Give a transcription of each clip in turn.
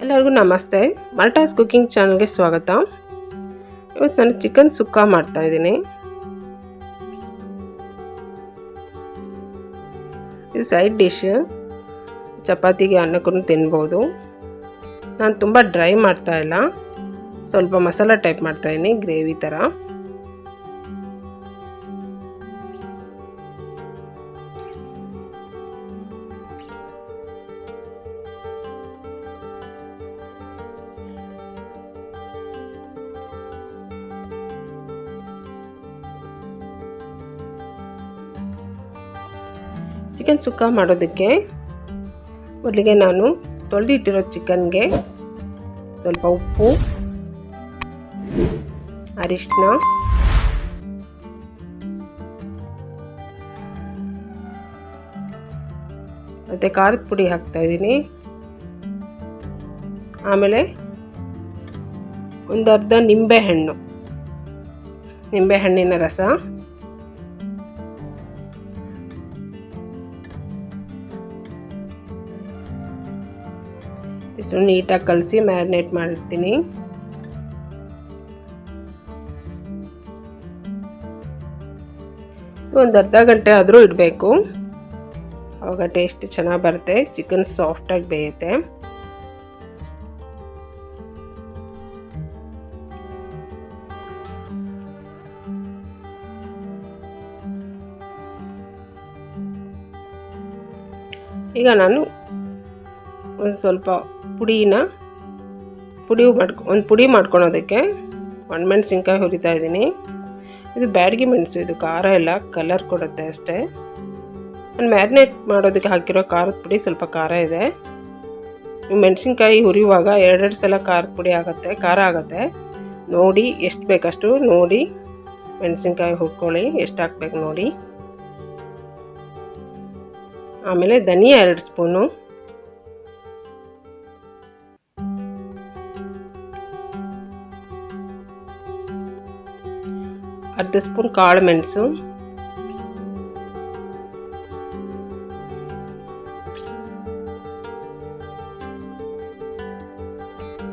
ಎಲ್ಲರಿಗೂ ನಮಸ್ತೆ. ಮರಾಠಾಸ್ ಕುಕಿಂಗ್ ಚಾನಲ್ಗೆ ಸ್ವಾಗತ. ಇವತ್ತು ನಾನು ಚಿಕನ್ ಸುಕ್ಕ ಮಾಡ್ತಾ ಇದ್ದೀನಿ. ಇದು ಸೈಡ್ ಡಿಶ್. ಚಪಾತಿಗೆ ಅನ್ನಕ್ಕೂ ತಿನ್ಬೋದು. ನಾನು ತುಂಬ ಡ್ರೈ ಮಾಡ್ತಾ ಇಲ್ಲ, ಸ್ವಲ್ಪ ಮಸಾಲ ಟೈಪ್ ಮಾಡ್ತಾ ಇದ್ದೀನಿ, ಗ್ರೇವಿ ಥರ. ಚಿಕನ್ ಸುಕ್ಕ ಮಾಡೋದಕ್ಕೆ ಮೊದಲಿಗೆ ನಾನು ತೊಳೆದಿಟ್ಟಿರೋ ಚಿಕನ್ಗೆ ಸ್ವಲ್ಪ ಉಪ್ಪು, ಅರಿಶಿನ, ಮತ್ತು ಖಾರದ ಪುಡಿ ಹಾಕ್ತಾ ಇದ್ದೀನಿ. ಆಮೇಲೆ ಒಂದು ಅರ್ಧ ನಿಂಬೆಹಣ್ಣಿನ ರಸ, ಇಷ್ಟು ನೀಟಾಗಿ ಕಲಸಿ ಮ್ಯಾರಿನೇಟ್ ಮಾಡಿರ್ತೀನಿ. ಒಂದು ಅರ್ಧ ಗಂಟೆ ಆದರೂ ಇಡಬೇಕು, ಆವಾಗ ಟೇಸ್ಟ್ ಚೆನ್ನಾಗಿ ಬರುತ್ತೆ, ಚಿಕನ್ ಸಾಫ್ಟಾಗಿ ಬೇಯುತ್ತೆ. ಈಗ ನಾನು ಒಂದು ಸ್ವಲ್ಪ ಪುಡಿ ಮಾಡ್ಕೊಳೋದಕ್ಕೆ ಒಣಮೆಣಸಿನ್ಕಾಯಿ ಹುರಿತಾ ಇದ್ದೀನಿ. ಇದು ಬ್ಯಾಡಗಿ ಮೆಣಸು, ಇದು ಖಾರ ಎಲ್ಲ ಕಲರ್ ಕೊಡುತ್ತೆ ಅಷ್ಟೇ. ನಾನು ಮ್ಯಾರಿನೇಟ್ ಮಾಡೋದಕ್ಕೆ ಹಾಕಿರೋ ಖಾರದ ಪುಡಿ ಸ್ವಲ್ಪ ಖಾರ ಇದೆ. ಮೆಣಸಿನ್ಕಾಯಿ ಹುರಿಯುವಾಗ ಎರಡೆರಡು ಸಲ ಖಾರ ಆಗುತ್ತೆ. ನೋಡಿ ಎಷ್ಟು ಬೇಕಷ್ಟು ನೋಡಿ ಮೆಣಸಿನ್ಕಾಯಿ ಹುರ್ಕೊಳ್ಳಿ, ಎಷ್ಟು ಹಾಕ್ಬೇಕು ನೋಡಿ. ಆಮೇಲೆ ಧನಿಯಾ 2 ಸ್ಪೂನು, ಅರ್ಧ ಸ್ಪೂನ್ ಕಾಳು ಮೆಣಸು,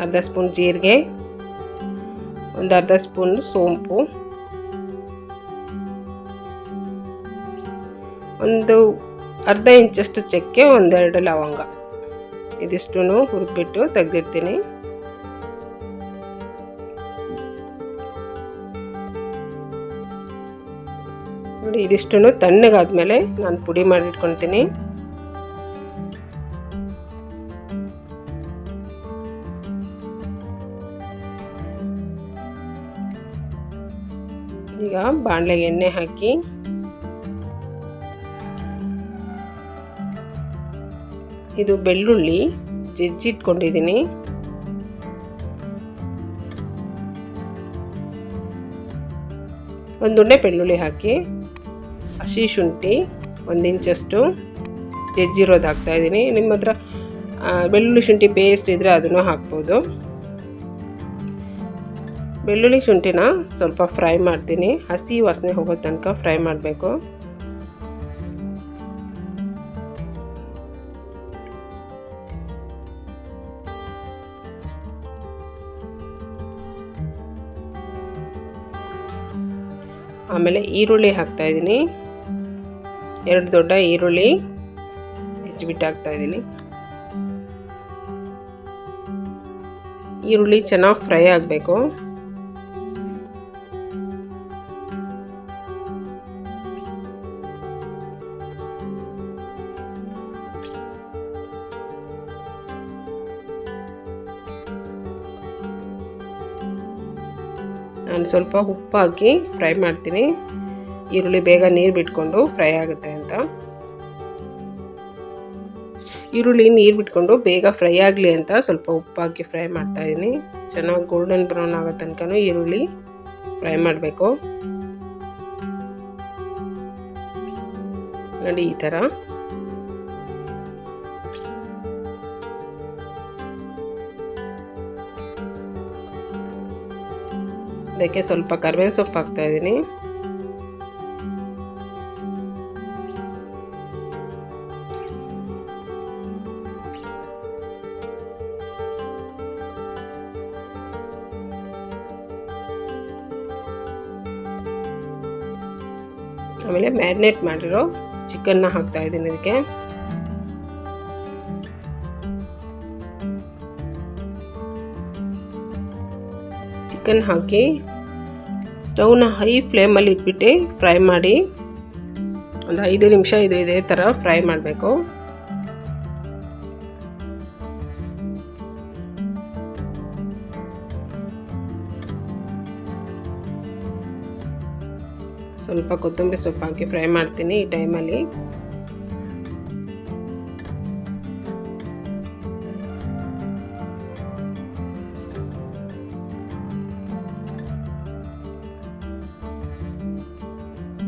ಅರ್ಧ ಸ್ಪೂನ್ ಜೀರಿಗೆ, ಒಂದು ಅರ್ಧ ಸ್ಪೂನ್ ಸೋಂಪು, ಒಂದು ಅರ್ಧ ಇಂಚಷ್ಟು ಚಕ್ಕೆ, ಒಂದೆರಡು ಲವಂಗ, ಇದಿಷ್ಟು ಹುರಿದ್ಬಿಟ್ಟು ತೆಗೆದಿರ್ತೀನಿ. ನೋಡಿ, ಇದಿಷ್ಟು ತಣ್ಣಗಾದ್ಮೇಲೆ ನಾನು ಪುಡಿ ಮಾಡಿಟ್ಕೊಳ್ತೀನಿ. ಈಗ ಬಾಣಲೆಗೆ ಎಣ್ಣೆ ಹಾಕಿ ಇದು ಬೆಳ್ಳುಳ್ಳಿ ಜಜ್ಜಿಟ್ಕೊಂಡಿದ್ದೀನಿ, ಒಂದು ಉಂಡೆ ಬೆಳ್ಳುಳ್ಳಿ ಹಾಕಿ, ಹಸಿ ಶುಂಠಿ 1 ಇಂಚಷ್ಟು ಜಜ್ಜಿರೋದು ಹಾಕ್ತಾ ಇದ್ದೀನಿ. ನಿಮ್ಮ ಹತ್ರ ಬೆಳ್ಳುಳ್ಳಿ ಶುಂಠಿ ಪೇಸ್ಟ್ ಇದ್ದರೆ ಅದನ್ನು ಹಾಕ್ಬೋದು. ಬೆಳ್ಳುಳ್ಳಿ ಶುಂಠಿನ ಸ್ವಲ್ಪ ಫ್ರೈ ಮಾಡ್ತೀನಿ, ಹಸಿ ವಾಸನೆ ಹೋಗೋ ತನಕ ಫ್ರೈ ಮಾಡಬೇಕು. ಆಮೇಲೆ ಈರುಳ್ಳಿ ಹಾಕ್ತಾ ಇದ್ದೀನಿ, 2 ದೊಡ್ಡ ಈರುಳ್ಳಿ ಹೆಚ್ಚಿಬಿಟ್ಟು ಹಾಕ್ತಾ ಇದ್ದೀನಿ. ಈರುಳ್ಳಿ ಚೆನ್ನಾಗಿ ಫ್ರೈ ಆಗಬೇಕು. ನಾನು ಸ್ವಲ್ಪ ಉಪ್ಪು ಹಾಕಿ ಫ್ರೈ ಮಾಡ್ತೀನಿ, ಈರುಳ್ಳಿ ಬೇಗ ನೀರು ಬಿಟ್ಕೊಂಡು ಫ್ರೈ ಆಗುತ್ತೆ ಅಂತ. ಈರುಳ್ಳಿ ನೀರು ಬಿಟ್ಕೊಂಡು ಬೇಗ ಫ್ರೈ ಆಗಲಿ ಅಂತ ಸ್ವಲ್ಪ ಉಪ್ಪು ಹಾಕಿ ಫ್ರೈ ಮಾಡ್ತಾ ಇದ್ದೀನಿ. ಚೆನ್ನಾಗಿ ಗೋಲ್ಡನ್ ಬ್ರೌನ್ ಆಗೋ ತನಕ ಈರುಳ್ಳಿ ಫ್ರೈ ಮಾಡಬೇಕು. ನೋಡಿ, ಈ ಥರ. ಅದಕ್ಕೆ ಸ್ವಲ್ಪ ಕರಿಬೇವಿನ ಸೊಪ್ಪು ಹಾಕ್ತಾ ಇದ್ದೀನಿ. ಆಮೇಲೆ ಮ್ಯಾರಿನೇಟ್ ಮಾಡಿರೋ ಚಿಕನ್ನ ಹಾಕ್ತಾ ಇದ್ದೀನಿ ಇದಕ್ಕೆ. ಚಿಕನ್ ಹಾಕಿ ಸ್ಟವ್ನ ಹೈ ಫ್ಲೇಮಲ್ಲಿ ಇಟ್ಬಿಟ್ಟು ಫ್ರೈ ಮಾಡಿ. ಒಂದು 5 ನಿಮಿಷ ಇದು ಇದೇ ಥರ ಫ್ರೈ ಮಾಡಬೇಕು. ಸ್ವಲ್ಪ ಕೊತ್ತಂಬರಿ ಸೊಪ್ಪು ಹಾಕಿ ಫ್ರೈ ಮಾಡ್ತೀನಿ ಈ ಟೈಮಲ್ಲಿ.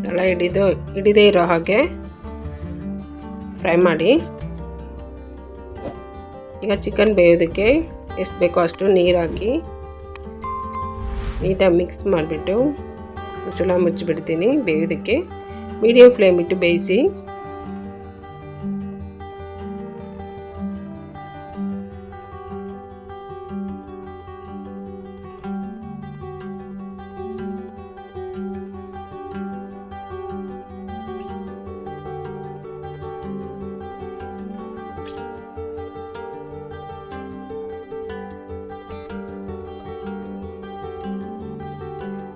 ತಳ ಹಿಡಿದೇ ಇರೋ ಹಾಗೆ ಫ್ರೈ ಮಾಡಿ. ಈಗ ಚಿಕನ್ ಬೇಯೋದಕ್ಕೆ ಎಷ್ಟು ಬೇಕೋ ಅಷ್ಟು ನೀರು ಹಾಕಿ ನೀಟಾಗಿ ಮಿಕ್ಸ್ ಮಾಡಿಬಿಟ್ಟು ಮುಚ್ಚಳ ಮುಚ್ಚಿಬಿಡ್ತೀನಿ ಬೇಯೋದಕ್ಕೆ. ಮೀಡಿಯಮ್ ಫ್ಲೇಮ್ ಇಟ್ಟು ಬೇಯಿಸಿ.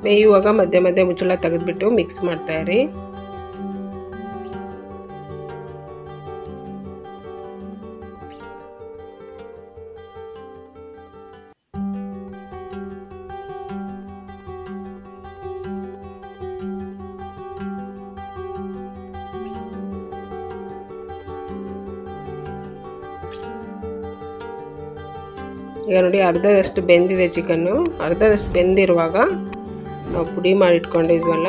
ಬೇಯುವಾಗ ಮಧ್ಯೆ ಮಧ್ಯೆ ಮುಚ್ಚಳ ತೆಗೆದ್ಬಿಟ್ಟು ಮಿಕ್ಸ್ ಮಾಡ್ತಾ ಇರಿ. ಈಗ ನೋಡಿ ಅರ್ಧದಷ್ಟು ಬೆಂದಿದೆ ಚಿಕನ್ನು. ಅರ್ಧದಷ್ಟು ಬೆಂದಿರುವಾಗ ನಾವು ಪುಡಿ ಮಾಡಿ ಇಟ್ಕೊಂಡಿದ್ವಲ್ಲ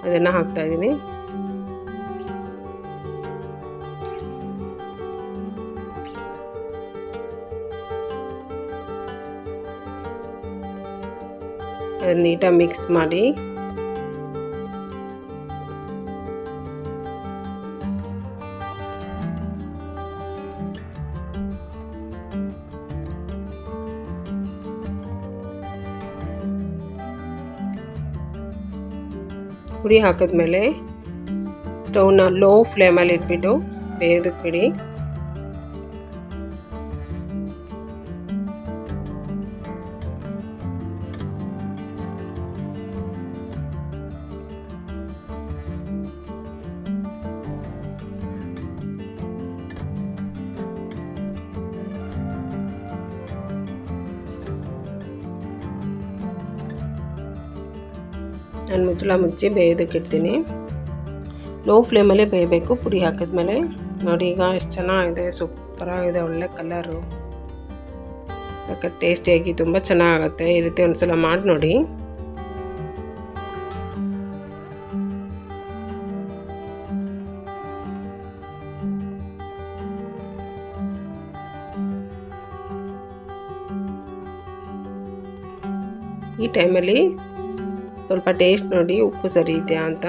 ಅದನ್ನು ಹಾಕ್ತಾ ಇದ್ದೀನಿ. ಅದನ್ನ ನೀಟಾಗಿ ಮಿಕ್ಸ್ ಮಾಡಿ ಪುಡಿ ಹಾಕಿದ್ಮೇಲೆ ಸ್ಟವ್ನ ಲೋ ಫ್ಲೇಮಲ್ಲಿ ಇಟ್ಬಿಟ್ಟು ಬೇಯೋದಕ್ಕೆ ಬಿಡಿ. ನಾನು ಮುಚ್ಚಳ ಮುಚ್ಚಿ ಬೇಯೋದಕ್ಕೆ ಇಡ್ತೀನಿ. ಲೋ ಫ್ಲೇಮಲ್ಲೇ ಬೇಯಬೇಕು ಪುಡಿ ಹಾಕಿದ್ಮೇಲೆ. ನೋಡಿ ಈಗ ಎಷ್ಟು ಚೆನ್ನಾಗಿದೆ, ಸೂಪರಾಗಿದೆ, ಒಳ್ಳೆ ಕಲರು, ಸಖತ್ ಟೇಸ್ಟಿಯಾಗಿ ತುಂಬ ಚೆನ್ನಾಗುತ್ತೆ. ಈ ರೀತಿ ಒಂದ್ಸಲ ಮಾಡಿ ನೋಡಿ. ಈ ಟೈಮಲ್ಲಿ ಸ್ವಲ್ಪ ಟೇಸ್ಟ್ ನೋಡಿ ಉಪ್ಪು ಸರಿ ಇದೆಯಾ ಅಂತ.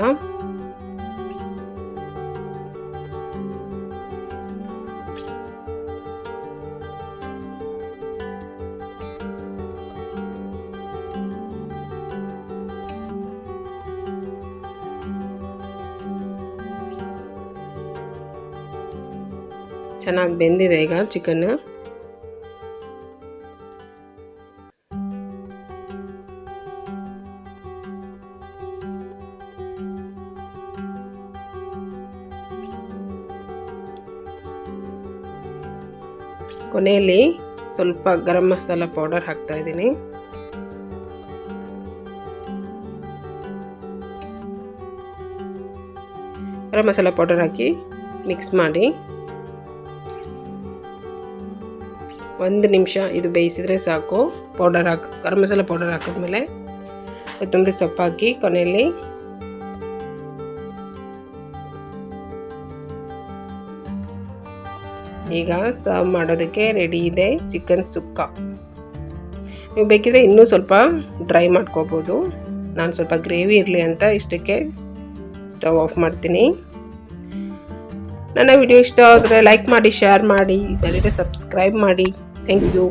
ಚೆನ್ನಾಗಿ ಬೆಂದಿದೆ ಈಗ ಚಿಕನ್. ಕೊನೆಯಲ್ಲಿ ಸ್ವಲ್ಪ ಗರಂ ಮಸಾಲ ಪೌಡರ್ ಹಾಕ್ತಾ ಇದ್ದೀನಿ. ಗರಂ ಮಸಾಲ ಪೌಡರ್ ಹಾಕಿ ಮಿಕ್ಸ್ ಮಾಡಿ 1 ನಿಮಿಷ ಇದು ಬೇಯಿಸಿದ್ರೆ ಸಾಕು. ಗರಂ ಮಸಾಲ ಪೌಡರ್ ಹಾಕಿದ್ಮೇಲೆ ಕೊತ್ತಂಬರಿ ಸೊಪ್ಪು ಹಾಕಿ ಕೊನೆಯಲ್ಲಿ ಈಗ ಸರ್ವ್ ಮಾಡೋದಕ್ಕೆ ರೆಡಿ ಇದೆ ಚಿಕನ್ ಸುಕ್ಕ. ನೀವು ಬೇಕಿದ್ರೆ ಇನ್ನೂ ಸ್ವಲ್ಪ ಡ್ರೈ ಮಾಡ್ಕೋಬೋದು. ನಾನು ಸ್ವಲ್ಪ ಗ್ರೇವಿ ಇರಲಿ ಅಂತ ಇಷ್ಟಕ್ಕೆ ಸ್ಟವ್ ಆಫ್ ಮಾಡ್ತೀನಿ. ನನ್ನ ವಿಡಿಯೋ ಇಷ್ಟ ಆದರೆ ಲೈಕ್ ಮಾಡಿ, ಶೇರ್ ಮಾಡಿ, ಮರೆಯದೆ ಸಬ್ಸ್ಕ್ರೈಬ್ ಮಾಡಿ. Thank you.